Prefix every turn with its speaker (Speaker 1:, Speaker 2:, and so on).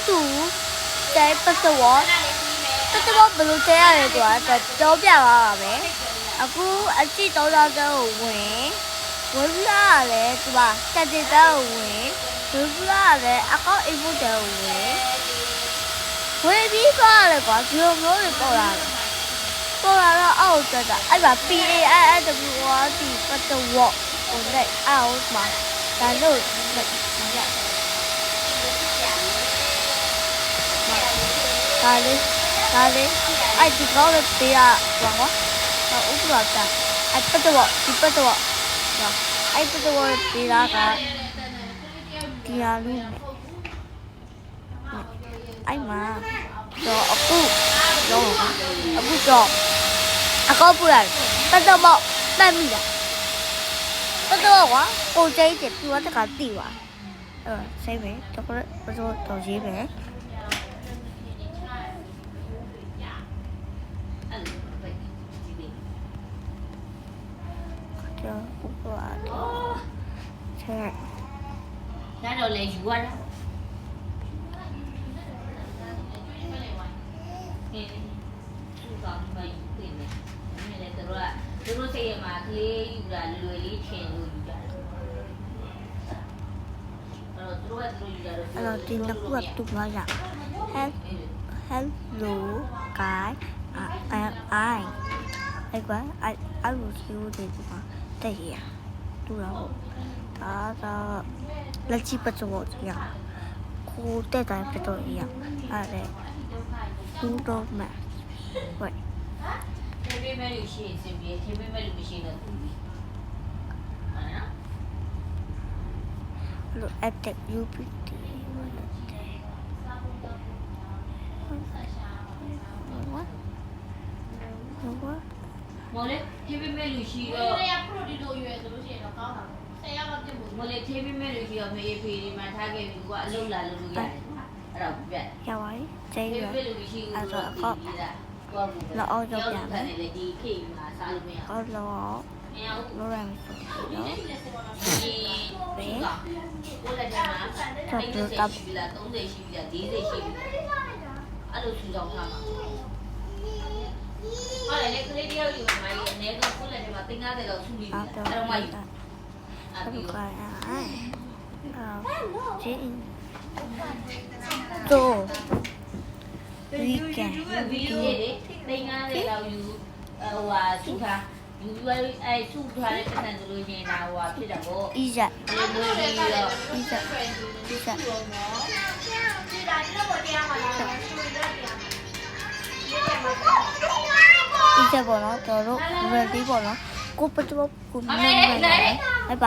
Speaker 1: သူတဲပတ်တော့ဘယ်လိုတဲရလဲကွာတော့ပြပါပါပဲအခုအကြည့်တော့တော့ဝင်ပြီးလာလဲသူကတက်တဲ့တော့ဝင်ပြီးလာလဲအကောက်အိမ်ဖို့တယ်ဝင်ပြီးသွားလဲကွာဒီလိုမျိုးတွေပေါ်လာတယ်ပေါ်လာတော့အောက်တက်တာအဲ့ပါ PAIWD ပတ်တော့ဟိုနဲ့အောက်မှာဒါလို့ဒါလေးအဲ့ဒီကောင်းတဲ့ပေးရပါတော့ဥပဒေတာအဲ့ပတ်တော့ဒီပတ်တော့အဲ့ပတ်တော့ပေးတာကဒီဟာလေးနဲ့အဲ့မှာတော့အခုတော့အကောက်ပူရတယ်ပတ်တော့တတ်မိတာပတ်တော့ကွာကိုကျိတ်တယ်သူကတခါတိပါဆိုင်ပဲတော့ပတ်တော့ရေးပဲဥပဒေချက်
Speaker 2: ဒါတော့လေယူရတာသူကောင်းမှယူနေတယ်သူတို့စိတ်ရမှာကလေးယူတာလွယ်လေးထင်လို့ယူတာအဲ့တော့သူတို့ယူတာတော့
Speaker 1: အဲ့တော့ဒီနှစ်ခုကတူပါရ hello guy I အဲ့ကွာအဲ့လိုရှိဦးတယ်ဒီမှာတဲ့ရတူတော့ဒါတော့လက်ချိပတ်တော့ရကိုတဲ့တိုင်းပတ်တော့ရအဲ့ဒါတူတော့မှဝဲ
Speaker 2: ထေးပေးမဲ့လူရှိရင်စင်ပြေထေးပေးမဲ့လူမရှိတော့သူပြီးဟုတ်နော်
Speaker 1: လို့ attack UPT
Speaker 2: မော်လေထေးပေးမဲ့လူရှိတော့
Speaker 3: ဒီကပရိုဒီလိုရွယ်ဆိုလို့ရှိရင်တော့ကောင်းတာပေါ့10ရောက်တော့ပြစ်ဖို့
Speaker 2: မော်လေထေးပေးမဲ့လူရှိတော့မေးဖေးဒီမှာထားခဲ့ပြီကအလုံးလာလို့ရတယ်အဲ့တော့ပြက်
Speaker 1: ရပါပြီကျင်းရ
Speaker 2: ထေးပေးလူရှိဘူးအဲ့တော့
Speaker 1: လောအောင်ကြောက်ပြမယ်
Speaker 2: ဒီခေတ်မှာစားလို့မရ
Speaker 1: ဘူးလောလောရမယ်ဆိုနော်
Speaker 2: ဒီကိုလည်းဒီမှာ30ရှိပြီလား30ရှိပြီလား40ရှိပြီအဲ့လိုထူဆောင်ထားမှာဟုတ်တယ်လေကလေးတယောက်ယူမှာအနည်းဆုံးကိုလည်းဒီမှာ350လောက်ထူပြီးပြီအဲ့တော့မှယူ
Speaker 1: အဲ့ဒီကဂျင်းတော့weekend
Speaker 2: ဗီဒီယိုတွေ350လောက်ယူဟိုဟာထူထားယူအဲ့ထူထားတဲ့ပတ်စံဆိုလို့ရင်ဒါဟိုဟာဖြစ်တာပေါ့
Speaker 1: easy
Speaker 2: လေးမျိုးပြီးတော့
Speaker 1: easy
Speaker 3: ဒီဒါဒီတော့တရားမှာလားဆိုတော့တရားမှာ
Speaker 1: easy ပေါ့နော်တော်တို့ ready ပေါ့နော်ကိုပတ်တော့ကိုမနေနိုင်ဘူး